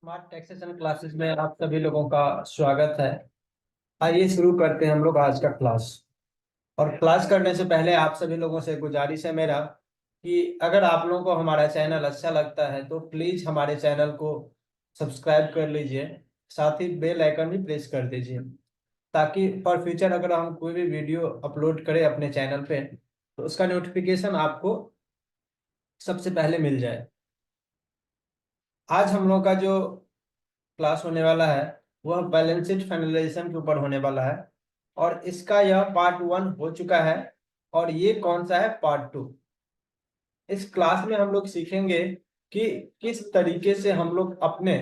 Smart taxation classes में आप सभी लोगों का स्वागत है। आइए शुरू करते हैं हम लोग आज का क्लास। और क्लास करने से पहले आप सभी लोगों से गुजारिश है मेरा कि अगर आप लोगों को हमारा चैनल अच्छा लगता है तो प्लीज हमारे चैनल को सब्सक्राइब कर लीजिए। साथ ही बेल आइकन भी प्रेस कर दीजिए ताकि फॉर फ्यूचर अगर हम कोई भी वीडियो अपलोड करें अपने चैनल पे तो उसका नोटिफिकेशन आपको सबसे पहले मिल जाए। आज हम लोग का जो क्लास होने वाला है वह बैलेंस शीट फाइनलाइजेशन के ऊपर होने वाला है। और इसका यह पार्ट 1 हो चुका है और ये कौन सा है, पार्ट 2। इस क्लास में हम लोग सीखेंगे कि किस तरीके से हम लोग अपने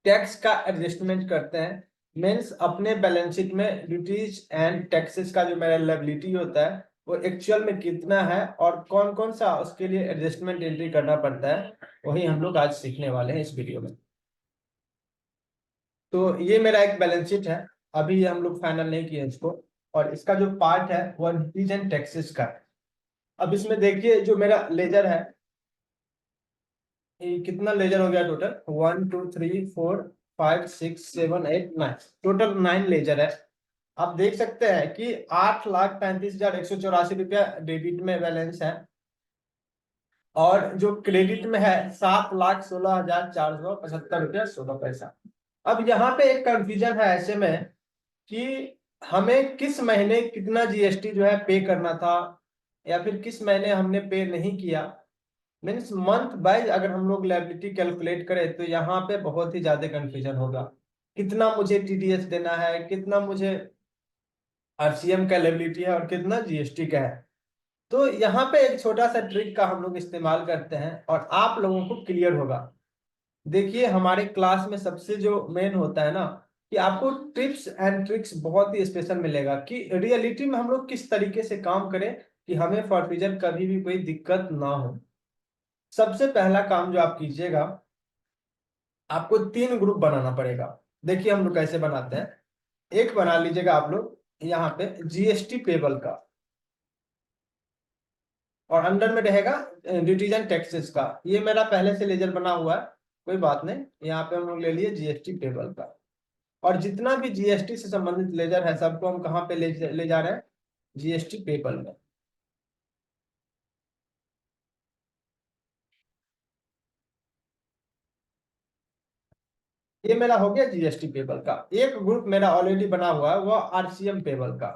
टैक्स का एडजस्टमेंट करते हैं। मीन्स अपने बैलेंस शीट में ड्यूटीज एंड टैक्सेस का जो मेरा लायबिलिटी होता है वो एक्चुअल में कितना है और कौन कौन सा उसके लिए एडजस्टमेंट एंट्री करना पड़ता है, वही हम लोग आज सीखने वाले हैं इस वीडियो में। तो ये मेरा एक बैलेंस शीट है, अभी ये हम लोग फाइनल नहीं किए इसको। और इसका जो पार्ट है वो ड्यूटीज एंड टैक्सेस का है। अब इसमें देखिए जो मेरा लेजर है, ये कितना लेजर हो गया टोटल, 1 2 3 4 5 6 7 8 9, टोटल 9 लेजर है। आप देख सकते हैं कि 8,35,184 रुपया डेबिट में बैलेंस है और जो क्रेडिट में है 7,16,475 रुपया 16 पैसा। अब यहाँ पे एक कंफ्यूजन है ऐसे में कि हमें किस महीने कितना जीएसटी जो है पे करना था या फिर किस महीने हमने पे नहीं किया। मीन्स मंथ वाइज अगर हम लोग लायबिलिटी कैलकुलेट करें तो यहाँ पे बहुत ही ज्यादा कंफ्यूजन होगा। कितना मुझे टीडीएस देना है, कितना मुझे आरसीएम का लायबिलिटी है और कितना जीएसटी का है। तो यहाँ पे एक छोटा सा ट्रिक का हम लोग इस्तेमाल करते हैं और आप लोगों को क्लियर होगा। देखिए हमारे क्लास में सबसे जो मेन होता है ना कि आपको टिप्स एंड ट्रिक्स बहुत ही स्पेशल मिलेगा कि रियलिटी में हम लोग किस तरीके से काम करें कि हमें फॉर फ्यूचर कभी भी कोई दिक्कत ना हो। सबसे पहला काम जो आप कीजिएगा, आपको 3 ग्रुप बनाना पड़ेगा। देखिए हम लोग कैसे बनाते हैं। एक बना लीजिएगा आप लोग यहाँ पे जीएसटी पेबल का और अंडर में रहेगा ड्यूटीज एंड टैक्सेस का। ये मेरा पहले से लेजर बना हुआ है, कोई बात नहीं। यहाँ पे हम लोग ले लिए जीएसटी पेबल का। और जितना भी जीएसटी से संबंधित लेजर है सबको हम कहाँ पे ले जा रहे हैं, जीएसटी पेबल में। ये मेरा हो गया जीएसटी पेबल का। एक ग्रुप मेरा ऑलरेडी बना हुआ है वो आरसीएम पेबल का।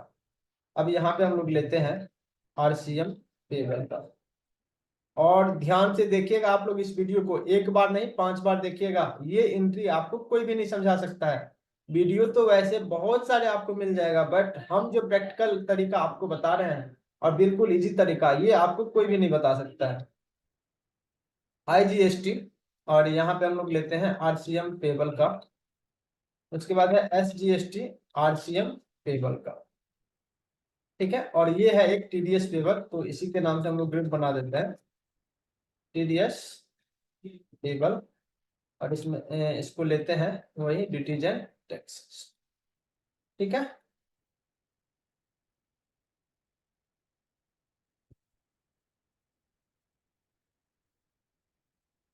अब यहाँ पे हम लोग लेते हैं आरसीएम पेबल का। और ध्यान से देखिएगा आप लोग इस वीडियो को, एक बार नहीं 5 बार देखिएगा। ये एंट्री आपको कोई भी नहीं समझा सकता है। वीडियो तो वैसे बहुत सारे आपको मिल जाएगा बट हम जो प्रैक्टिकल तरीका आपको बता रहे हैं और बिल्कुल इजी तरीका, ये आपको कोई भी नहीं बता सकता है। आईजीएसटी और यहाँ पे हम लोग लेते हैं आरसीएम पेबल का। उसके बाद है एसजीएसटी आरसीएम पेबल का। ठीक है, और ये है एक टीडीएस पेबल, तो इसी के नाम से हम लोग ग्रुप बना देते हैं टीडीएस पेबल। और इसमें इसको लेते हैं वही ड्यूटीज एंड टैक्सेस। ठीक है,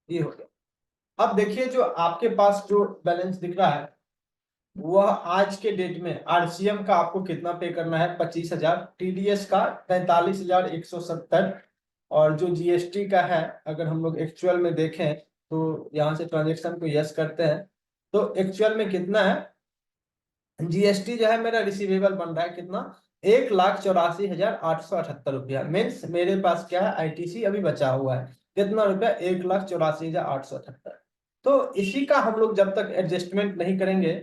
ये हो गया। अब देखिए जो आपके पास जो बैलेंस दिख रहा है वह आज के डेट में आरसीएम का आपको कितना पे करना है, 25,000, टीडीएस का 43,170। और जो जीएसटी का है अगर हम लोग एक्चुअल में देखें तो यहाँ से ट्रांजेक्शन को यस करते हैं तो एक्चुअल में कितना है, जीएसटी जो है मेरा रिसीवेबल बन रहा है कितना, 1,84,878 रुपया। मीन्स मेरे पास क्या है, आईटीसी अभी बचा हुआ है कितना रुपया, 1,84,878। तो इसी का हम लोग जब तक एडजस्टमेंट नहीं करेंगे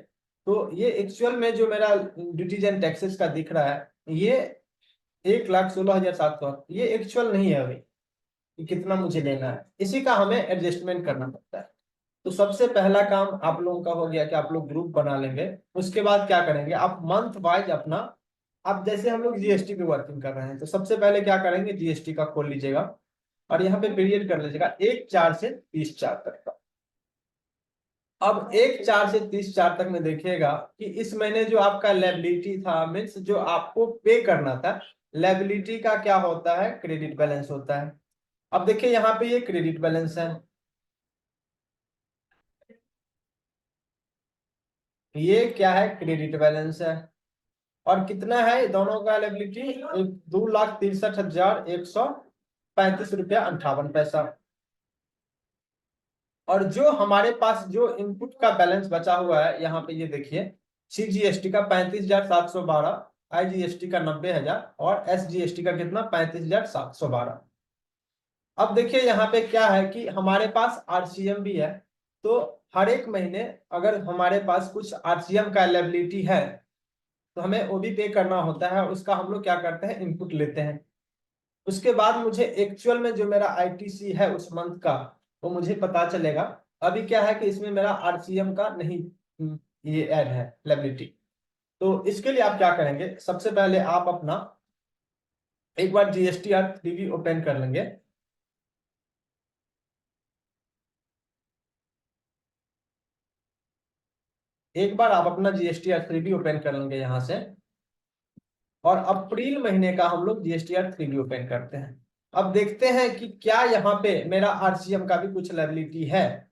तो ये एक्चुअल में जो मेरा ड्यूटीज एंड टैक्सेस का दिख रहा है ये 1,16,700, ये एक्चुअल नहीं है अभी कि कितना मुझे लेना है। इसी का हमें एडजस्टमेंट करना पड़ता है। तो सबसे पहला काम आप लोगों का हो गया कि आप लोग ग्रुप बना लेंगे। उसके बाद क्या करेंगे, आप मंथ वाइज अपना, अब जैसे हम लोग जीएसटी पे वर्किंग कर रहे हैं तो सबसे पहले क्या करेंगे, जीएसटी का खोल लीजिएगा और यहाँ पे पीरियड कर लीजिएगा 1/4 से 30/4 तक का। अब 1/4 से 30/4 तक में देखिएगा कि इस महीने जो आपका लायबिलिटी था, मीन्स जो आपको पे करना था, लायबिलिटी का क्या होता है, क्रेडिट बैलेंस होता है। अब देखिए यहाँ पे ये क्रेडिट बैलेंस है ये क्या है, क्रेडिट बैलेंस है। और कितना है दोनों का लायबिलिटी, 2,63,135 रुपया 58 पैसा। और जो हमारे पास जो इनपुट का बैलेंस बचा हुआ है यहाँ पे, ये देखिए, CGST का 35,712, IGST का 90,000 और SGST का कितना, 35,712। अब देखिए यहाँ पे क्या है कि हमारे पास RCM भी है। तो हर एक महीने अगर हमारे पास कुछ RCM का लायबिलिटी है तो हमें वो भी पे करना होता है। उसका हम लोग क्या करते हैं, इनपुट लेते हैं। उसके बाद मुझे एक्चुअल में जो मेरा ITC है उस मंथ का, वो मुझे पता चलेगा। अभी क्या है कि इसमें मेरा RCM का नहीं, ये ऐड है लायबिलिटी। तो इसके लिए आप क्या करेंगे, सबसे पहले आप अपना एक बार GSTR 3B ओपन कर लेंगे। एक बार आप अपना GSTR 3B ओपन कर लेंगे यहाँ से। और अप्रैल महीने का हम लोग GSTR 3B ओपन करते हैं। अब देखते हैं कि क्या यहाँ पे मेरा RCM का भी कुछ लायबिलिटी है।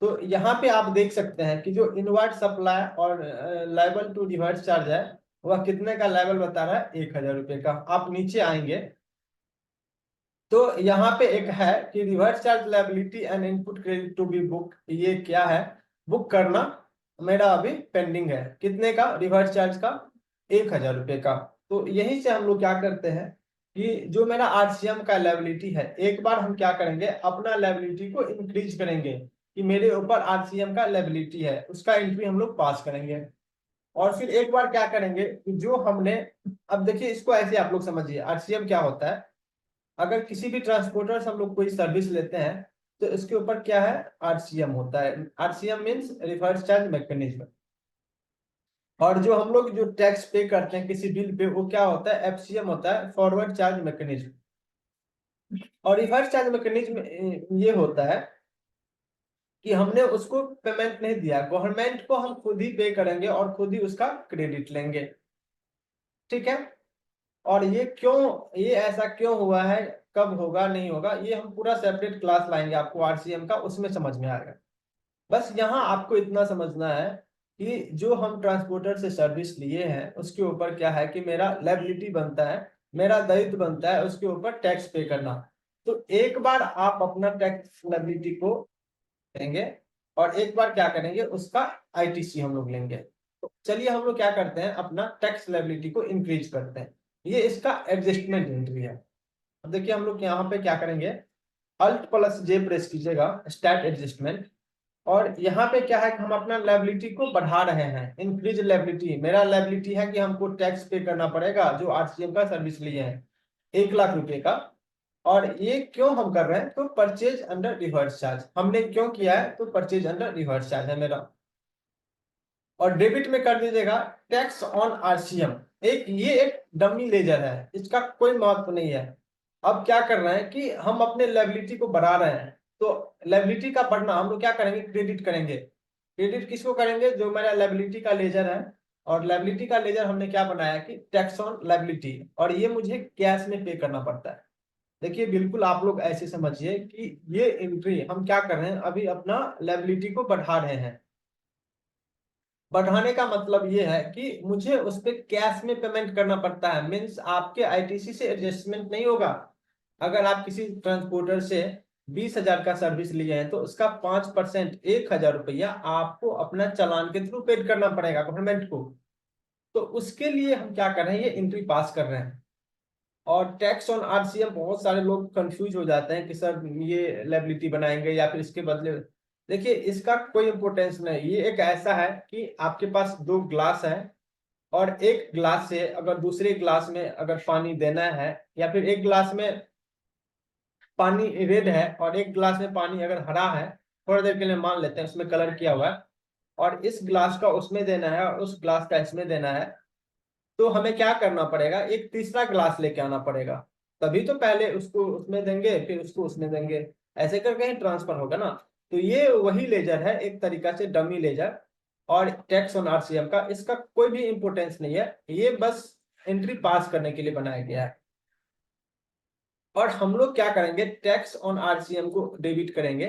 तो यहाँ पे आप देख सकते हैं कि जो इनवर्ट सप्लाई और लायबल टू रिवर्स चार्ज है, वह कितने का लायबल बता रहा है, 1,000 रुपये का। आप नीचे आएंगे तो यहाँ पे एक है कि reverse charge liability and input credit to be book, ये क्या है, बुक करना मेरा अभी पेंडिंग है। कितने का, रिवर्स चार्ज का, 1,000 रुपये का। तो यही से हम लोग क्या करते हैं कि जो मेरा RCM का लायबिलिटी है, एक बार हम क्या करेंगे, अपना लायबिलिटी को इंक्रीज करेंगे कि मेरे ऊपर RCM का लायबिलिटी है, उसका एंट्री हम लोग पास करेंगे। और फिर एक बार क्या करेंगे कि जो हमने, अब देखिए इसको ऐसे आप लोग समझिए, RCM क्या होता है। अगर किसी भी ट्रांसपोर्टर से हम लोग कोई सर्विस लेते हैं तो इसके ऊपर क्या है, RCM होता है। RCM means reverse charge mechanism. और जो हम लोग जो टैक्स पे करते हैं किसी बिल पे, वो क्या होता है, FCM होता है, फॉरवर्ड चार्ज मैकेनिज्म। और रिवर्स चार्ज मैकेनिज्म ये होता है कि हमने उसको पेमेंट नहीं दिया, गवर्नमेंट को हम खुद ही पे करेंगे और खुद ही उसका क्रेडिट लेंगे। ठीक है। और ये क्यों, ये ऐसा क्यों हुआ है, कब होगा नहीं होगा, ये हम पूरा सेपरेट क्लास लाएंगे आपको RCM का, उसमें समझ में आएगा। बस यहाँ आपको इतना समझना है कि जो हम ट्रांसपोर्टर से सर्विस लिए हैं उसके ऊपर क्या है कि मेरा लायबिलिटी बनता है, मेरा दायित्व बनता है उसके ऊपर टैक्स पे करना। तो एक बार आप अपना टैक्स लायबिलिटी को देंगे और एक बार क्या करेंगे, उसका ITC हम लोग लेंगे। तो चलिए हम लोग क्या करते हैं, अपना टैक्स लायबिलिटी को इंक्रीज करते हैं। ये इसका एडजस्टमेंट एंट्री है। अब देखिए हम लोग यहाँ पे क्या करेंगे, Alt+J प्रेस कीजिएगा, स्टैट एडजस्टमेंट। और यहाँ पे क्या है कि हम अपना लायबिलिटी को बढ़ा रहे हैं, इंक्रीज लायबिलिटी। मेरा लायबिलिटी है कि हमको टैक्स पे करना पड़ेगा जो RCM का सर्विस लिए हैं, 1,00,000 रुपए का। और ये क्यों हम कर रहे हैं, तो परचेज अंडर रिवर्स चार्ज हमने क्यों किया है, तो परचेज अंडर रिवर्स चार्ज है मेरा। और डेबिट में कर दीजिएगा टैक्स ऑन RCM। ये एक डमी लेजर है, इसका कोई महत्व नहीं है। अब क्या कर रहे हैं कि हम अपने लायबिलिटी को बढ़ा रहे हैं। तो लायबिलिटी का बढ़ना हम लोग क्या करेंगे, क्रेडिट करेंगे। क्रेडिट किसको करेंगे, जो मेरा लायबिलिटी का लेजर है। और लायबिलिटी का लेजर हमने क्या बनाया कि टैक्स ऑन लायबिलिटी, और ये मुझे कैश में पे करना पड़ता है। देखिए बिल्कुल आप लोग ऐसे समझिए कि ये एंट्री हम क्या कर रहे हैं, अभी अपना लायबिलिटी को बढ़ा रहे हैं। बढ़ाने का मतलब ये है कि मुझे उस पर कैश में पेमेंट करना पड़ता है, मीन्स आपके ITC से एडजस्टमेंट नहीं होगा। अगर आप किसी ट्रांसपोर्टर से 20,000 का सर्विस लिए हैं तो उसका 5%, 1,000 रुपया आपको अपना चालान के थ्रू पेड करना पड़ेगा गवर्नमेंट को। तो उसके लिए हम क्या कर रहे हैं, ये एंट्री पास कर रहे हैं। और टैक्स ऑन RCM बहुत सारे लोग कंफ्यूज हो जाते हैं कि सर ये लायबिलिटी बनाएंगे या फिर इसके बदले। देखिए इसका कोई इंपोर्टेंस नहीं, ये एक ऐसा है कि आपके पास दो ग्लास है और एक ग्लास से अगर दूसरे ग्लास में अगर पानी देना है, या फिर एक ग्लास में पानी रेड है और एक ग्लास में पानी अगर हरा है, थोड़ी देर के लिए मान लेते हैं उसमें कलर किया हुआ है, और इस ग्लास का उसमें देना है और उस ग्लास का इसमें देना है, तो हमें क्या करना पड़ेगा, एक तीसरा ग्लास लेके आना पड़ेगा। तभी तो पहले उसको उसमें देंगे फिर उसको उसमें देंगे, ऐसे करके ही ट्रांसफर होगा ना। तो ये वही लेजर है, एक तरीका से डमी लेजर। और टैक्स ऑन RCM का इसका कोई भी इंपोर्टेंस नहीं है, ये बस एंट्री पास करने के लिए बनाया गया है। और हम लोग क्या करेंगे, टैक्स ऑन RCM को डेबिट करेंगे।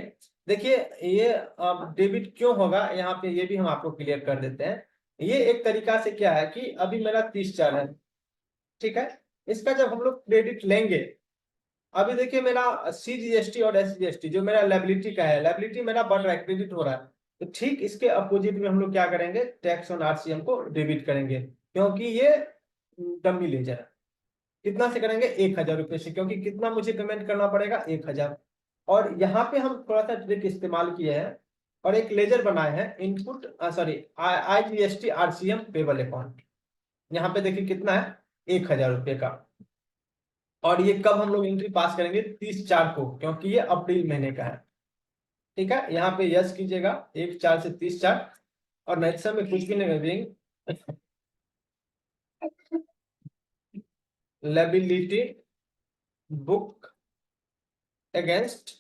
देखिए ये अब डेबिट क्यों होगा, यहाँ पे ये भी हम आपको क्लियर कर देते हैं। ये एक तरीका से क्या है कि अभी मेरा 30,000 है, ठीक है। इसका जब हम लोग क्रेडिट लेंगे, अभी देखिए मेरा CGST और SGST जो मेरा लायबिलिटी का है, लायबिलिटी मेरा बढ़ रहा है, क्रेडिट हो रहा है। तो ठीक इसके अपोजिट में हम लोग क्या करेंगे, टैक्स ऑन RCM को डेबिट करेंगे, क्योंकि ये डमी लेजर है। कितना से करेंगे, 1,000 रुपये से, क्योंकि कितना मुझे पेमेंट करना पड़ेगा, 1,000। और यहाँ पे हम थोड़ा सा ट्रिक इस्तेमाल किए हैं और एक लेजर बनाए हैं, input sorry IGST RCM payable account. यहाँ पे देखिए कितना है, 1,000 रुपये का। और ये कब हम लोग एंट्री पास करेंगे, 30/4 को, क्योंकि ये अप्रैल महीने का है। ठीक है, यहाँ पे यस कीजिएगा, 1/4 से 30/4। और नेक्स्ट समय कुछ भी नहीं करेंगे, liability book against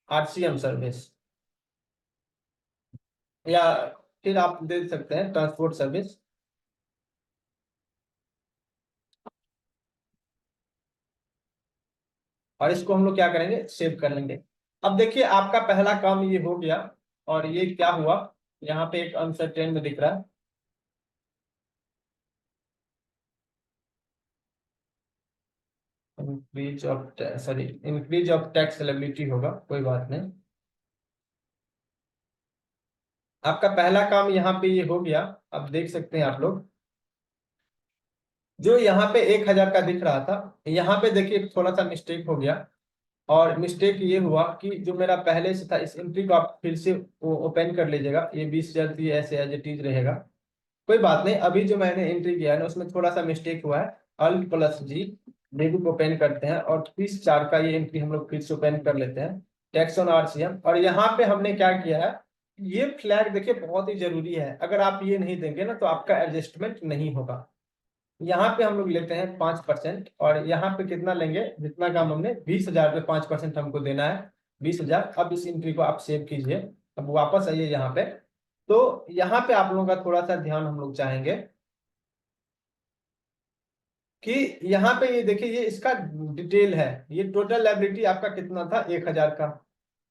RCM service, या फिर आप दे सकते हैं ट्रांसपोर्ट सर्विस। और इसको हम लोग क्या करेंगे, सेव कर लेंगे। अब देखिए आपका पहला काम ये हो गया। और ये क्या हुआ, यहाँ पे एक अनसर्टेन में दिख रहा है, increase of sorry increase of tax liability होगा, कोई बात नहीं। आपका पहला काम यहाँ पे ये हो गया। अब देख सकते हैं आप लोग, जो यहाँ पे 1,000 का दिख रहा था, यहाँ पे देखिए थोड़ा सा मिस्टेक हो गया। और मिस्टेक ये हुआ कि जो मेरा पहले से था, इस एंट्री को आप फिर से ओपन कर लीजिएगा, ये 20,000 थी, ऐसे एज इट इज रहेगा, कोई बात नहीं। अभी जो मैंने एंट्री किया है ना, उसमें थोड़ा सा मिस्टेक हुआ है। Alt+G डेबिट ओपन करते हैं और 30/4 का ये एंट्री हम लोग फिर से ओपन कर लेते हैं, टैक्स ऑन RCM। और यहाँ पे हमने क्या किया है, ये फ्लैग देखिए बहुत ही जरूरी है, अगर आप ये नहीं देंगे ना तो आपका एडजस्टमेंट नहीं होगा। यहाँ पे हम लोग लेते हैं 5%, और यहाँ पे कितना लेंगे, जितना काम हमने 20,000 पे 5% हमको देना है, 20,000। अब इस एंट्री को आप सेव कीजिए। अब वापस आइए यहाँ पे। तो यहाँ पे आप लोगों का थोड़ा सा ध्यान हम लोग चाहेंगे कि यहाँ पे ये देखिए, ये इसका डिटेल है, ये टोटल लायबिलिटी आपका कितना था, 1,000 का।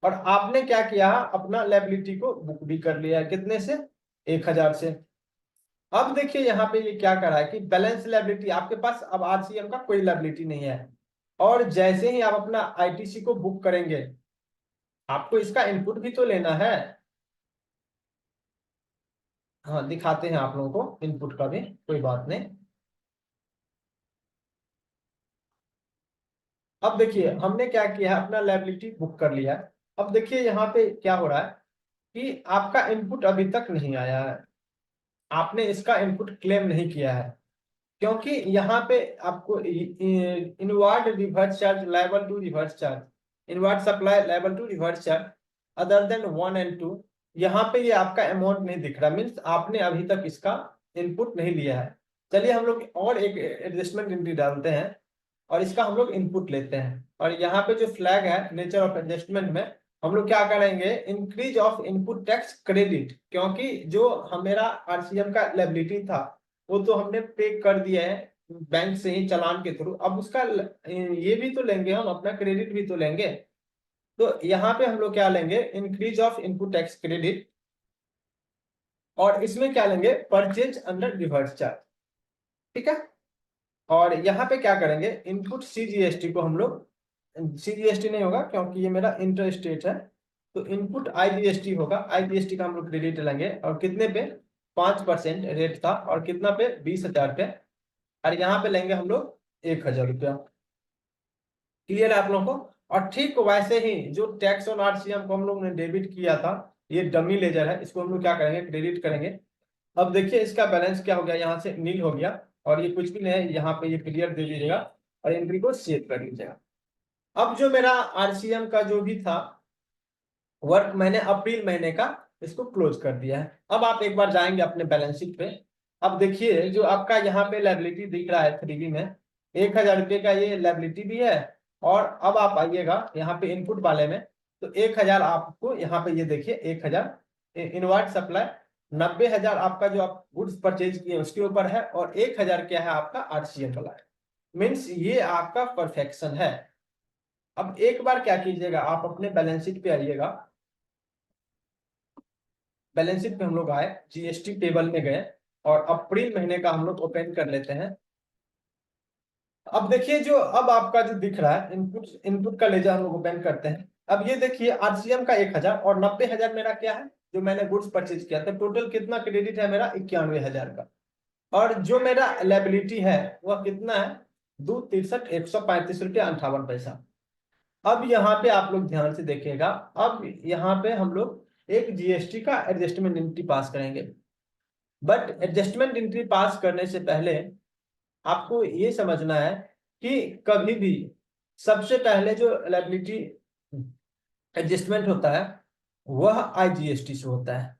और आपने क्या किया, अपना लायबिलिटी को बुक भी कर लिया है, कितने से, 1,000 से। अब देखिए यहाँ पे ये क्या करा है कि बैलेंस लायबिलिटी, आपके पास अब RCM का कोई लायबिलिटी नहीं है। और जैसे ही आप अपना ITC को बुक करेंगे, आपको इसका इनपुट भी तो लेना है। हाँ, दिखाते हैं आप लोगों को इनपुट का भी, कोई बात नहीं। अब देखिए हमने क्या किया है, अपना लायबिलिटी बुक कर लिया है। अब देखिए यहाँ पे क्या हो रहा है कि आपका इनपुट अभी तक नहीं आया है, आपने इसका इनपुट क्लेम नहीं किया है, क्योंकि यहाँ पे आपको inward reverse charge liable to reverse charge, inward supply liable to reverse charge other than 1 and 2, यहाँ पे ये आपका अमाउंट नहीं दिख रहा, मीन्स आपने अभी तक इसका इनपुट नहीं लिया है। चलिए हम लोग और एक एडजस्टमेंट एंट्री डालते हैं और इसका हम लोग इनपुट लेते हैं। और यहाँ पे जो फ्लैग है नेचर ऑफ एडजस्टमेंट में, हम लोग क्या करेंगे, increase of input tax credit, क्योंकि जो हमारा RCM का लायबिलिटी था वो तो हमने पे कर दिया है बैंक से ही चालान के थ्रू, अब उसका ये भी तो लेंगे, हम अपना क्रेडिट भी तो लेंगे। तो यहाँ पे हम लोग क्या लेंगे, increase of input tax credit. और इसमें क्या लेंगे, परचेज अंडर रिवर्स चार्ज, ठीक है। और यहाँ पे क्या करेंगे, इनपुट CGST को हम लोग, CGST नहीं होगा क्योंकि ये मेरा इंटर स्टेट है, तो इनपुट IGST होगा, IGST का हम लोग क्रेडिट लेंगे। और कितने पे, 5% रेट था, और कितना पे, 20,000 पे। और यहाँ पे लेंगे हम लोग 1,000 रुपया। क्लियर है आप लोगों को। और ठीक वैसे ही जो टैक्स ऑन RCM को हम लोग ने डेबिट किया था, ये डमी लेजर है, इसको हम लोग क्या करेंगे, क्रेडिट करेंगे। अब देखिए इसका बैलेंस क्या हो गया, यहाँ से नील हो गया, और ये कुछ भी नहीं है, यहाँ पे ये क्लियर दे दीजिएगा और एंट्री को सेव कर लीजिएगा। अब जो मेरा RCM का जो भी था वर्क, मैंने अप्रैल महीने का इसको क्लोज कर दिया है। अब आप एक बार जाएंगे अपने बैलेंस शीट पे। अब देखिए जो आपका यहाँ पे लायबिलिटी दिख रहा है 3B में, 1,000 रुपये का ये लायबिलिटी भी है। और अब आप आइएगा यहाँ पे इनपुट वाले में, तो 1,000 आपको यहाँ पे ये देखिए, 1,000 इनवर्ट सप्लाई, 90,000 आपका जो आप गुड्स परचेज किए उसके ऊपर है, और 1,000 क्या है आपका RCM वाला है। मीन्स ये आपका परफेक्शन है। अब एक बार क्या कीजिएगा, आप अपने बैलेंस शीट पे आइएगा। बैलेंस शीट पे हम लोग आए, जीएसटी टेबल में गए और अप्रैल महीने का हम लोग ओपन कर लेते हैं। अब देखिए जो अब आपका जो दिख रहा है इनपुट, इनपुट का लेजर हम लोग ओपन करते हैं। अब ये देखिए आरसीएम का 1000 और 90,000 मेरा क्या है, जो मैंने गुड्स परचेज किया था। टोटल कितना क्रेडिट है मेरा, 91,000 का। और जो मेरा लायबिलिटी है वह कितना है, 263,135 रुपया 58 पैसा। अब यहाँ पे आप लोग ध्यान से देखिएगा, अब यहाँ पे हम लोग एक जीएसटी का एडजस्टमेंट एंट्री पास करेंगे। बट एडजस्टमेंट एंट्री पास करने से पहले आपको ये समझना है कि कभी भी सबसे पहले जो लायबिलिटी एडजस्टमेंट होता है वह आईजीएसटी से होता है।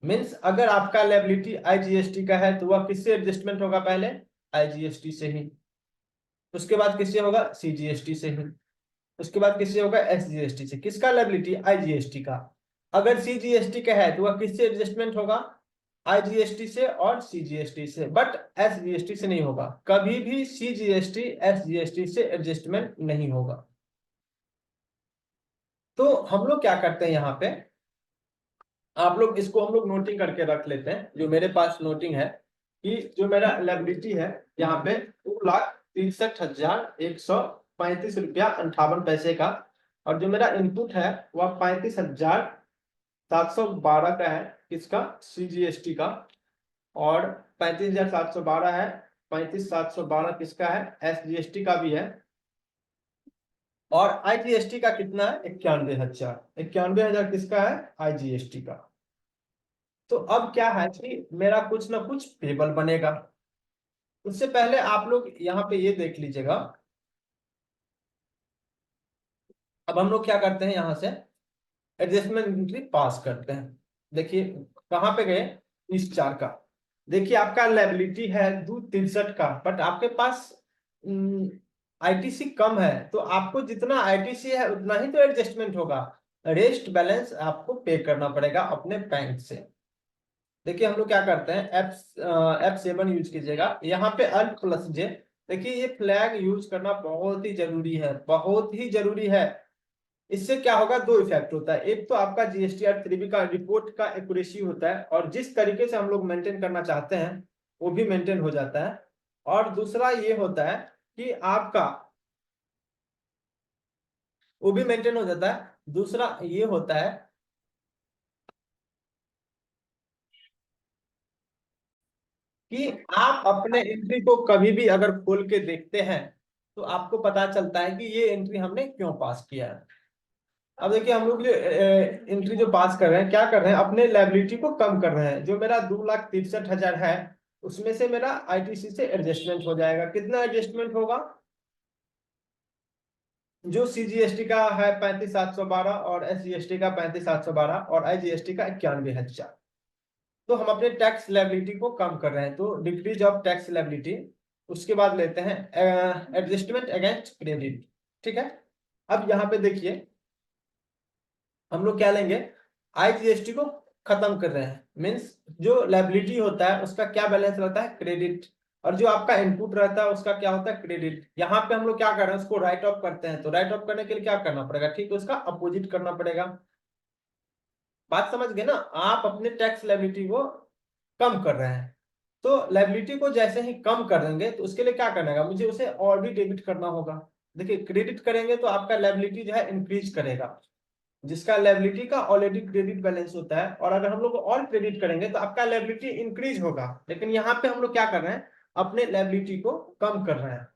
मीन्स अगर आपका लायबिलिटी आईजीएसटी का है तो वह किससे एडजस्टमेंट होगा, पहले आईजीएसटी से ही, उसके बाद किससे होगा, सीजीएसटी से ही, उसके बाद किससे होगा, एसजीएसटी से। किसका लायबिलिटी, आईजीएसटी का। अगर सीजीएसटी का है तो वह किससे एडजस्टमेंट होगा, आईजीएसटी से और सीजीएसटी से, बट एसजीएसटी से नहीं होगा। कभी भी सीजीएसटी एसजीएसटी से एडजस्टमेंट नहीं होगा। तो हम लोग क्या करते हैं यहाँ पे, आप लोग इसको हम लोग नोटिंग करके रख लेते हैं। जो मेरे पास नोटिंग है कि जो मेरा लायबिलिटी है यहाँ पे 2,63,135 रुपया 58 पैसे का, और जो मेरा इनपुट है वह 35,712 का है, किसका, सीजीएसटी का। और 35,712 है, 35,712 किसका है, एसजीएसटी का भी है। और आईजीएसटी का कितना है, 91,000, 91,000 किसका है, आईजीएसटी का। तो अब क्या है कि मेरा कुछ ना कुछ पेबल बनेगा। उससे पहले आप लोग यहाँ पे ये देख लीजिएगा। अब हम लोग क्या करते हैं, यहाँ से एडजस्टमेंट एंट्री पास करते हैं। देखिए कहाँ पे गए, इस 4 का। देखिए आपका लायबिलिटी है 263 का, बट आपके पास आईटीसी कम है, तो आपको जितना आईटीसी है उतना ही तो एडजस्टमेंट होगा। रेस्ट बैलेंस आपको पे करना पड़ेगा अपने बैंक से। देखिए हम लोग क्या करते हैं, F7 यूज कीजिएगा। यहाँ पे Alt+J। देखिए ये फ्लैग यूज करना बहुत ही जरूरी है, बहुत ही जरूरी है। इससे क्या होगा, दो इफेक्ट होता है। एक तो आपका जीएसटीआर 3B का रिपोर्ट का एक्यूरेसी होता है, और जिस तरीके से हम लोग मेंटेन करना चाहते हैं वो भी मेंटेन हो जाता है। और दूसरा ये होता है कि आपका वो भी मेंटेन हो जाता है। दूसरा ये होता है कि आप अपने एंट्री को कभी भी अगर खोल के देखते हैं तो आपको पता चलता है कि ये एंट्री हमने क्यों पास किया है। अब देखिए हम लोग जो एंट्री जो पास कर रहे हैं, क्या कर रहे हैं, अपने लायबिलिटी को कम कर रहे हैं। जो मेरा 2,63,000 है उसमें से मेरा आईटीसी से एडजस्टमेंट हो जाएगा। कितना एडजस्टमेंट होगा, जो सीजीएसटी का है 35,712 और एसजीएसटी का 35,712 और आईजीएसटी का 91,000। तो हम अपने टैक्स लायबिलिटी को कम कर रहे हैं, तो डिक्रीज ऑफ टैक्स लायबिलिटी। उसके बाद लेते हैं एडजस्टमेंट अगेंस्ट क्रेडिट। ठीक है, अब यहाँ पे देखिए हम लोग क्या लेंगे, आईजीएसटी को खत्म कर रहे हैं। मीन्स जो लायबिलिटी होता है उसका क्या बैलेंस रहता है, क्रेडिट। और जो आपका इनपुट रहता है उसका क्या होता है, क्रेडिट। यहाँ पे हम लोग क्या कर रहे हैं, उसको राइट ऑफ करते हैं। तो राइट ऑफ करने के लिए क्या करना पड़ेगा, ठीक है, उसका अपोजिट करना पड़ेगा। बात समझ गए ना, आप अपने टैक्स लायबिलिटी को कम कर रहे हैं। तो लायबिलिटी को जैसे ही कम कर देंगे तो उसके लिए क्या करना है, मुझे उसे और भी डेबिट करना होगा। देखिए क्रेडिट करेंगे तो आपका लायबिलिटी जो है इंक्रीज करेगा, जिसका लायबिलिटी का ऑलरेडी क्रेडिट बैलेंस होता है। और अगर हम लोग और क्रेडिट करेंगे तो आपका लायबिलिटी इंक्रीज होगा। लेकिन यहाँ पे हम लोग क्या कर रहे हैं, अपने लायबिलिटी को कम कर रहे हैं।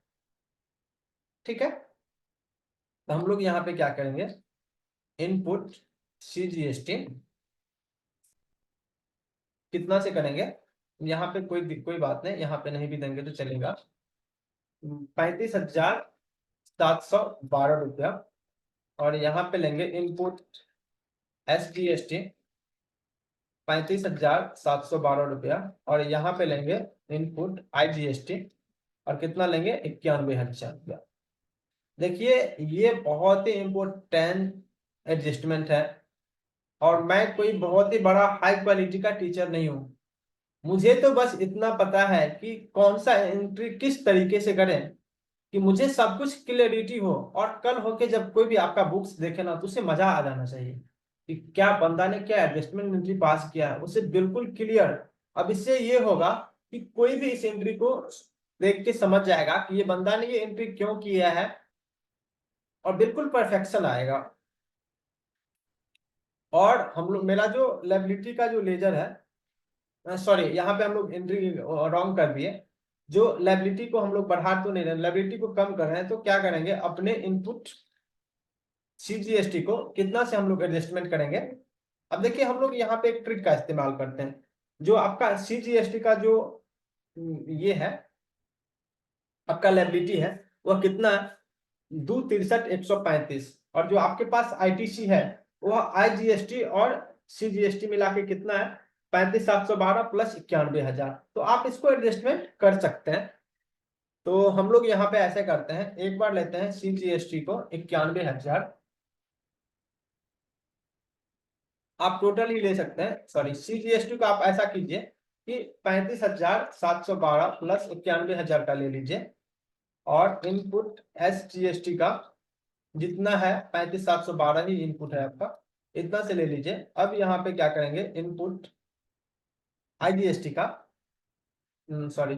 ठीक है, तो हम लोग यहाँ पे क्या करेंगे, इनपुट सीजीएसटी कितना से करेंगे, यहाँ पे कोई बात नहीं, यहाँ पे नहीं भी देंगे तो चलेगा। 35,712 रुपया। और यहाँ पे लेंगे इनपुट एसजीएसटी 35,712 रुपया। और यहाँ पे लेंगे इनपुट आईजीएसटी, और कितना लेंगे, 91,000 रुपया। देखिए ये बहुत ही इम्पोर्टेंट एडजस्टमेंट है। और मैं कोई बहुत ही बड़ा हाई क्वालिटी का टीचर नहीं हूँ, मुझे तो बस इतना पता है कि कौन सा एंट्री किस तरीके से करें कि मुझे सब कुछ क्लियरिटी हो, और कल होके जब कोई भी आपका बुक्स देखे ना तो उसे मजा आ जाना चाहिए कि क्या बंदा ने क्या एडजस्टमेंट एंट्री पास किया है, उसे बिल्कुल क्लियर। अब इससे ये होगा कि कोई भी इस एंट्री को देख के समझ जाएगा कि ये बंदा ने ये एंट्री क्यों किया है, और बिल्कुल परफेक्शन आएगा। और हम लोग, मेरा जो लायबिलिटी का जो लेजर है, सॉरी यहाँ पे हम लोग एंट्री रॉन्ग कर दिए। जो लायबिलिटी को हम लोग बढ़ा तो नहीं रहे, लायबिलिटी को कम कर रहे हैं, तो क्या करेंगे, अपने इनपुट सीजीएसटी को कितना से हम लोग एडजस्टमेंट करेंगे। अब देखिए हम लोग यहाँ पे एक ट्रिक का इस्तेमाल करते हैं। जो आपका सीजीएसटी का जो ये है, आपका लायबिलिटी है, वह कितना है, 263,135। और जो आपके पास आईटीसी है, वह आईजीएसटी और सीजीएसटी मिला के कितना है, 35,712 प्लस 91,000। तो आप इसको एडजस्टमेंट कर सकते हैं। तो हम लोग यहाँ पे ऐसे करते हैं, एक बार लेते हैं सीजीएसटी को 91,000, आप टोटल ही ले सकते हैं, सॉरी सीजीएसटी को आप ऐसा कीजिए कि 35,712 प्लस 91,000 का ले लीजिए, और इनपुट एसजीएसटी का जितना है 35,712 ही इनपुट है आपका, इतना से ले लीजिए। अब यहाँ पे क्या करेंगे, इनपुट आईजीएसटी का, सॉरी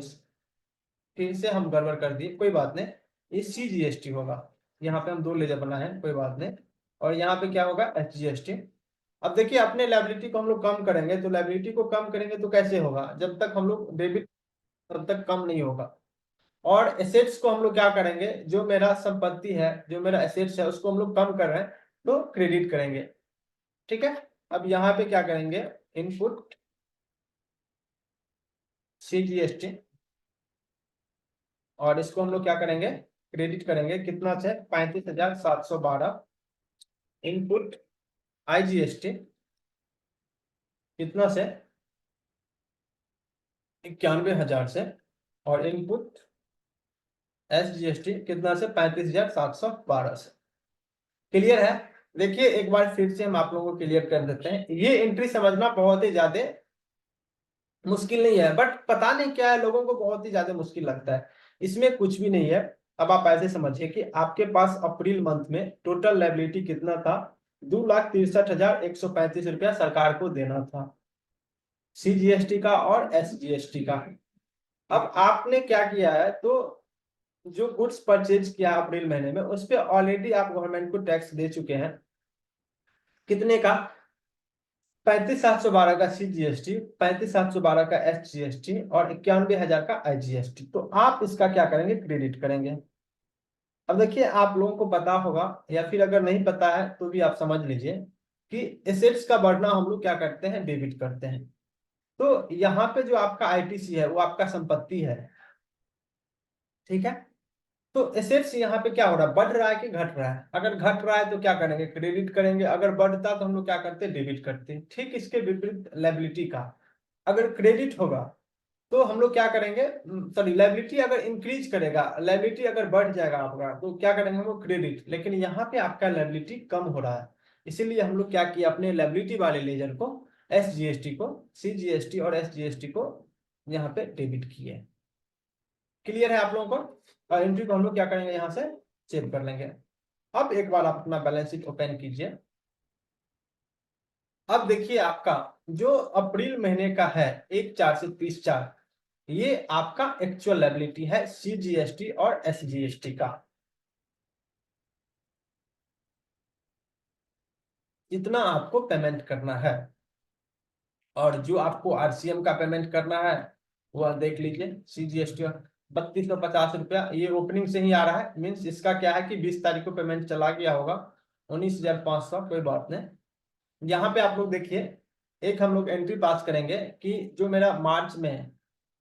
फिर से हम गड़बड़ कर दिए, कोई बात नहीं, ये सीजीएसटी होगा। यहाँ पे हम दो लेजर बनाए हैं, कोई बात नहीं। और यहाँ पे क्या होगा, एसजीएसटी। अब देखिए अपने लायबिलिटी को हम लोग कम करेंगे, तो लायबिलिटी को कम करेंगे तो कैसे होगा, जब तक हम लोग डेबिट तब तक कम नहीं होगा। और एसेट्स को हम लोग क्या करेंगे, जो मेरा संपत्ति है, जो मेरा एसेट्स है, उसको हम लोग कम कर रहे हैं तो क्रेडिट करेंगे। ठीक है, अब यहाँ पे क्या करेंगे, इनपुट सीजीएसटी, और इसको हम लोग क्या करेंगे, क्रेडिट करेंगे कितना से, 35,712। इनपुट आईजीएसटी कितना से, 91,000 से। और इनपुट एसजीएसटी कितना से, 35,712 से। क्लियर है। देखिए एक बार फिर से हम आप लोगों को क्लियर कर देते हैं, ये एंट्री समझना बहुत ही ज्यादा मुश्किल नहीं है, बट पता नहीं क्या है, लोगों को बहुत ही ज्यादा मुश्किल लगता है। इसमें कुछ भी नहीं है। अब आप ऐसे समझिए कि आपके पास अप्रैल मंथ में टोटल लायबिलिटी कितना था, 2,63,135 रुपया सरकार को देना था, सीजीएसटी का और एसजीएसटी का। अब आपने क्या किया है, तो जो गुड्स परचेज किया अप्रैल महीने में, उस पर ऑलरेडी आप गवर्नमेंट को टैक्स दे चुके हैं, कितने का, 35,712 का सीजीएसटी, 35,712 का एसजीएसटी और 91,000 का आईजीएसटी। तो आप इसका क्या करेंगे, क्रेडिट करेंगे। अब देखिए आप लोगों को पता होगा, या फिर अगर नहीं पता है तो भी आप समझ लीजिए कि एसेट्स का बढ़ना हम लोग क्या करते हैं, डेबिट करते हैं। तो यहाँ पे जो आपका आईटीसी है वो आपका संपत्ति है, ठीक है। तो एसेट्स यहाँ पे क्या हो रहा है, बढ़ रहा है कि घट रहा है, अगर घट रहा है तो क्या करेंगे, क्रेडिट करेंगे, अगर बढ़ता तो हम लोग क्या करते हैं, डेबिट करते हैं। ठीक इसके विपरीत लायबिलिटी का, अगर क्रेडिट होगा तो हम लोग क्या करेंगे, सॉरी लायबिलिटी अगर इंक्रीज करेगा, लायबिलिटी अगर बढ़ जाएगा आपका, तो क्या करेंगे हम लोग, क्रेडिट। लेकिन यहाँ पे आपका लायबिलिटी कम हो रहा है, इसीलिए हम लोग क्या किया, अपने लायबिलिटी वाले लेजर को, एसजीएसटी को, सीजीएसटी और एसजीएसटी को यहाँ पे डेबिट किए। क्लियर है आप लोगों को। एंट्री को हम लोग क्या करेंगे, यहाँ से सेव कर लेंगे। अब एक बार आप अपना बैलेंस शीट ओपन कीजिए। अब देखिए आपका जो अप्रैल महीने का है, 1/4 से 30/4, ये आपका एक्चुअल लायबिलिटी है सीजीएसटी और एसजीएसटी का। इतना आपको पेमेंट करना है, और जो आपको आरसीएम का पेमेंट करना है वह देख लीजिए, सीजीएसटी 3,250 रुपया, ये ओपनिंग से ही आ रहा है, मीन्स इसका क्या है कि 20 तारीख को पेमेंट चला गया होगा, 19,500, कोई बात नहीं। यहाँ पे आप लोग देखिए, एक हम लोग एंट्री पास करेंगे कि जो मेरा मार्च में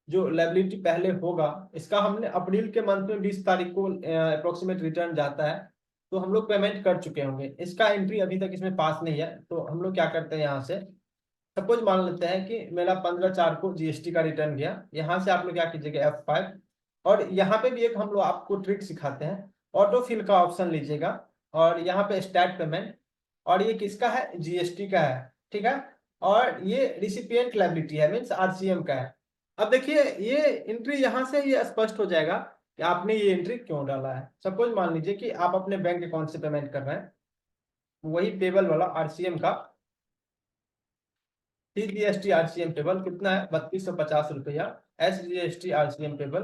जो लायबिलिटी पहले होगा, इसका हमने अप्रैल के मंथ में 20 तारीख को अप्रोक्सीमेट रिटर्न जाता है, तो हम लोग पेमेंट कर चुके होंगे, इसका एंट्री अभी तक इसमें पास नहीं है। तो हम लोग क्या करते हैं, यहाँ से सपोज मान लेते हैं कि मेरा 15/4 को जीएसटी का रिटर्न गया, यहाँ से आप लोग क्या कीजिएगा, F5। और यहाँ पे भी एक हम लोग आपको ट्रिक सिखाते हैं, ऑटो फिल का ऑप्शन लीजिएगा, और यहाँ पे स्टार्ट पेमेंट, और ये किसका है, जीएसटी का है, ठीक है। और ये रिसिपिएंट लायबिलिटी है, मीन्स आरसीएम का है। अब देखिए ये एंट्री यहाँ से ये स्पष्ट हो जाएगा कि आपने ये एंट्री क्यों डाला है। सपोज मान लीजिए कि आप अपने बैंक अकाउंट से पेमेंट कर रहे हैं, वही पेबल वाला आरसीएम का सीजीएसटी आरसीएम पेबल कितना है 3250 रुपया, एसजीएसटी आरसीएम पेबल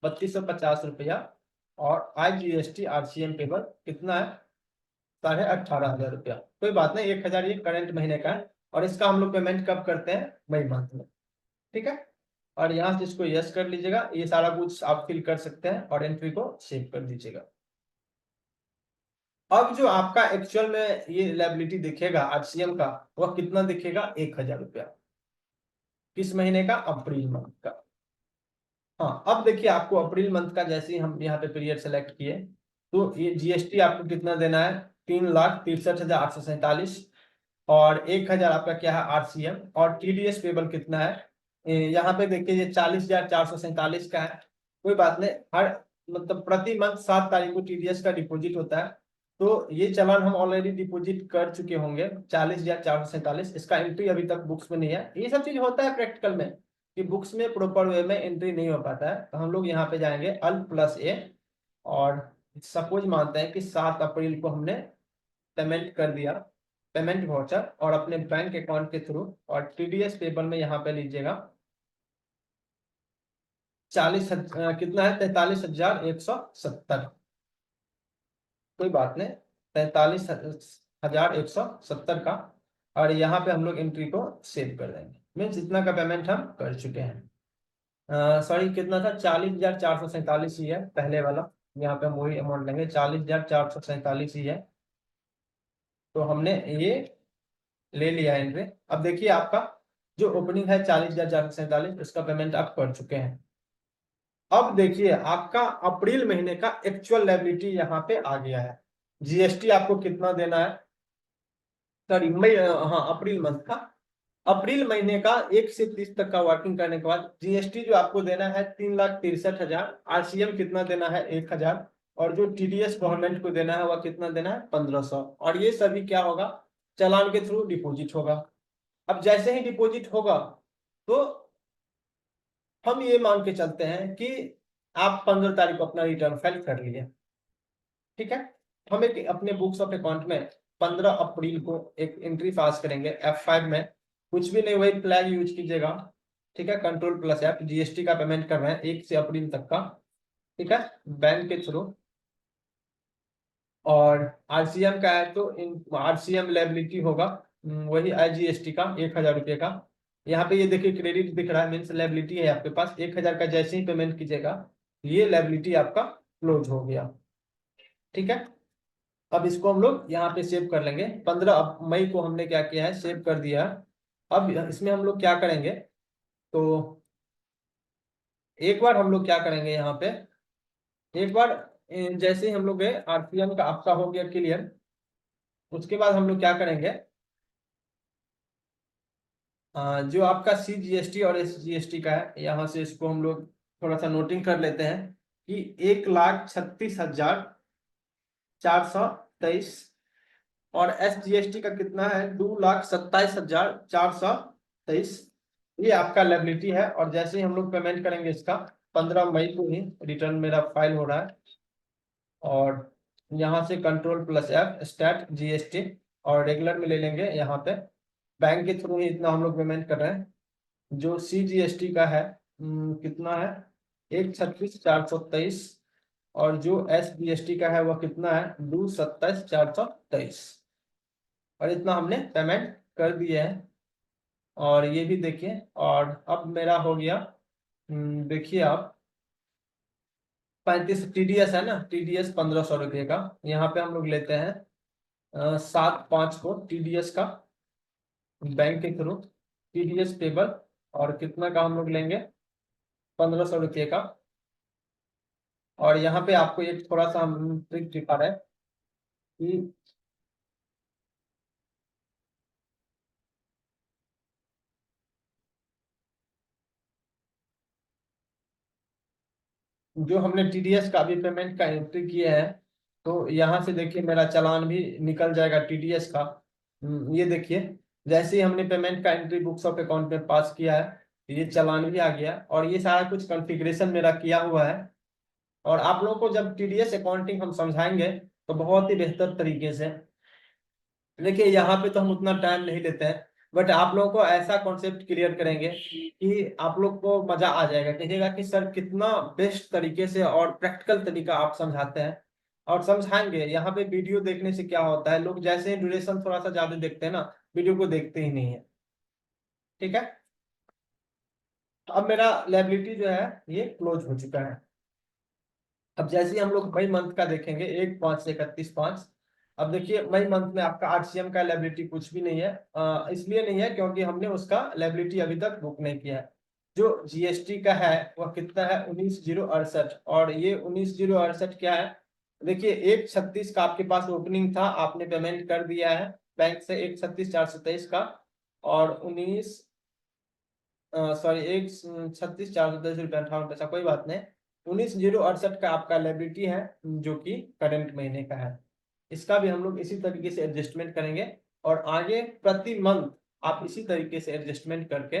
3250 रुपया, और आईजीएसटी आरसीएम पेबल कितना है 18,500 रुपया। कोई बात नहीं, 1,000 ये करंट महीने का है, और इसका हम लोग पेमेंट कब करते हैं, मई मंथ में। ठीक है, और यहाँ से इसको यस कर लीजिएगा, ये सारा कुछ आप फिल कर सकते हैं और एंट्री को सेव कर दीजिएगा। अब जो आपका एक्चुअल में ये लायबिलिटी दिखेगा आरसीएम का, वह कितना दिखेगा 1,000 रुपया। किस महीने का, अप्रैल मंथ का। हाँ, अब देखिए आपको अप्रैल मंथ का जैसे ही हम यहाँ पे पीरियड सेलेक्ट किए, तो ये जीएसटी आपको कितना देना है 3,63,847, और 1,000 आपका क्या है आरसीएम, और टीडीएस पेबल कितना है, यहाँ पे देखिए ये 40,447 का है। कोई बात नहीं, हर मतलब प्रति मंथ 7 तारीख को टीडीएस का डिपॉजिट होता है, तो ये चालान हम ऑलरेडी डिपॉजिट कर चुके होंगे 40,447। इसका एंट्री अभी तक बुक्स में नहीं है। ये सब चीज होता है प्रैक्टिकल में कि बुक्स में प्रॉपर वे में एंट्री नहीं हो पाता है, तो हम लोग यहाँ पे जाएंगे अल्ट प्लस ए, और सपोज मानते हैं कि 7 अप्रैल को हमने पेमेंट कर दिया, पेमेंट वाउचर, और अपने बैंक अकाउंट के थ्रू, और टीडीएस पेबल में यहाँ पे लीजिएगा 40 कितना है 43,170। कोई बात नहीं, 43,170 का, और यहाँ पे हम लोग एंट्री को सेव कर देंगे। मीन्स इतना का पेमेंट हम कर चुके हैं। सॉरी, कितना था 40,447 ही है पहले वाला, यहाँ पे हम वही अमाउंट लेंगे 40,447 ही है। तो हमने ये ले लिया एंट्री। अब देखिए आपका जो ओपनिंग है 40,447, उसका पेमेंट आप कर चुके हैं। अब देखिए आपका अप्रैल महीने का एक्चुअल लायबिलिटी यहाँ पे आ गया है। जीएसटी आपको कितना देना है, सॉरी मई, हाँ अप्रैल मंथ का, अप्रैल महीने का 1 से 30 तक का वर्किंग करने के बाद जीएसटी जो आपको देना है 3,63,000, आरसीएम कितना देना है 1,000, और जो टीडीएस गवर्नमेंट को देना है वह कितना देना है 1,500, और ये सभी क्या होगा, चालान के थ्रू डिपॉजिट होगा। अब जैसे ही डिपॉजिट होगा, तो हम ये मान के चलते हैं कि आप 15 तारीख को अपना रिटर्न फाइल कर लिए। ठीक है, हम एक अपने बुक्स ऑफ अकाउंट में 15 अप्रैल को एक एंट्री पास करेंगे F5 में, कुछ भी नहीं, वही फ्लैग यूज कीजिएगा। ठीक है, कंट्रोल प्लस F, जीएसटी का पेमेंट कर रहे हैं 1 से अप्रैल तक का। ठीक है, बैंक के थ्रू, और आरसीएम का है तो इन आरसीएम लायबिलिटी होगा वही आईजीएसटी का 1,000 रुपये का। यहाँ पे ये देखिए क्रेडिट दिख रहा है, मीन्स लायबिलिटी है आपके पास 1,000 का, जैसे ही पेमेंट कीजिएगा ये लायबिलिटी आपका क्लोज हो गया। ठीक है, अब इसको हम लोग यहाँ पे सेव कर लेंगे। 15 मई को हमने क्या किया है, सेव कर दिया। अब इसमें हम लोग क्या करेंगे, तो एक बार हम लोग क्या करेंगे यहाँ पे, एक बार जैसे ही हम लोग गए आरसीएम का आपका हो गया क्लियर, उसके बाद हम लोग क्या करेंगे, जो आपका सीजीएसटी और एसजीएसटी का है, यहाँ से इसको हम लोग थोड़ा सा नोटिंग कर लेते हैं कि 1,36,423, और एसजीएसटी का कितना है 2,27,423। ये आपका लायबिलिटी है, और जैसे ही हम लोग पेमेंट करेंगे इसका 15 मई को ही रिटर्न मेरा फाइल हो रहा है, और यहाँ से control plus F start GST, और रेगुलर में ले लेंगे यहाँ पे, बैंक के थ्रू ही इतना हम लोग पेमेंट कर रहे हैं। जो सीजीएसटी का है कितना है 1,36,423, और जो एसजीएसटी का है वह कितना है 2,27,423, और इतना हमने पेमेंट कर दिए हैं। और ये भी देखिए, और अब मेरा हो गया, देखिए आप 35 टीडीएस है ना, टीडीएस 1,500 रुपये का, यहाँ पे हम लोग लेते हैं 7/5 को टीडीएस का, बैंक के थ्रू टीडीएस पेबल, और कितना का हम लोग लेंगे 1,500 रुपये का। और यहाँ पे आपको एक थोड़ा सा हम ट्रिक दिखा रहे हैं कि जो हमने टीडीएस का भी पेमेंट का एंट्री किया है, तो यहाँ से देखिए मेरा चालान भी निकल जाएगा टीडीएस का। ये देखिए जैसे ही हमने पेमेंट का एंट्री बुक्स ऑफ अकाउंट में पास किया है, ये चालान भी आ गया, और ये सारा कुछ कॉन्फ़िगरेशन मेरा किया हुआ है। और आप लोगों को जब टीडीएस अकाउंटिंग हम समझाएंगे तो बहुत ही बेहतर तरीके से। देखिए यहाँ पे तो हम उतना टाइम नहीं लेते हैं, बट आप लोगों को ऐसा कॉन्सेप्ट क्लियर करेंगे कि आप लोग को मजा आ जाएगा, कहिएगा कि सर कितना बेस्ट तरीके से और प्रैक्टिकल तरीका आप समझाते हैं और समझाएंगे। यहाँ पे वीडियो देखने से क्या होता है, लोग जैसे ही ड्यूरेशन थोड़ा सा ज्यादा देखते हैं ना, वीडियो को देखते ही नहीं है। ठीक है, अब मेरा लायबिलिटी जो है ये क्लोज हो चुका है। अब जैसे ही हम लोग मई मंथ का देखेंगे 1/5 से 31/5। अब देखिए मई मंथ में आपका आरसीएम का लायबिलिटी कुछ भी नहीं है, इसलिए नहीं है क्योंकि हमने उसका लायबिलिटी अभी तक बुक नहीं किया है। जो जीएसटी का है वह कितना है 19,068, और ये 19,068 क्या है, देखिए 1/36 का आपके पास ओपनिंग था, आपने पेमेंट कर दिया है बैंक से 1/36,423 का, और 1/36,423 रुपया 58 पैसा, कोई बात नहीं। 19,068 का आपका लायबिलिटी है जो कि करंट महीने का है। इसका भी हम लोग इसी तरीके से एडजस्टमेंट करेंगे, और आगे प्रति मंथ आप इसी तरीके से एडजस्टमेंट करके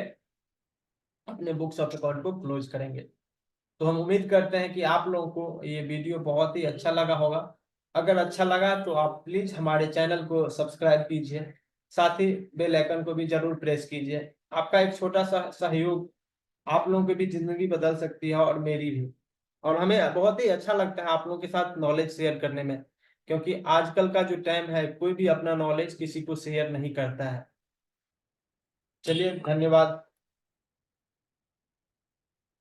अपने बुक्स ऑफ अकाउंट को क्लोज करेंगे। तो हम उम्मीद करते हैं कि आप लोगों को ये वीडियो बहुत ही अच्छा लगा होगा। अगर अच्छा लगा तो आप प्लीज हमारे चैनल को सब्सक्राइब कीजिए, साथ ही बेल आइकन को भी जरूर प्रेस कीजिए। आपका एक छोटा सा सहयोग आप लोगों की भी जिंदगी बदल सकती है और मेरी भी। और हमें बहुत ही अच्छा लगता है आप लोगों के साथ नॉलेज शेयर करने में, क्योंकि आजकल का जो टाइम है कोई भी अपना नॉलेज किसी को शेयर नहीं करता है। चलिए, धन्यवाद।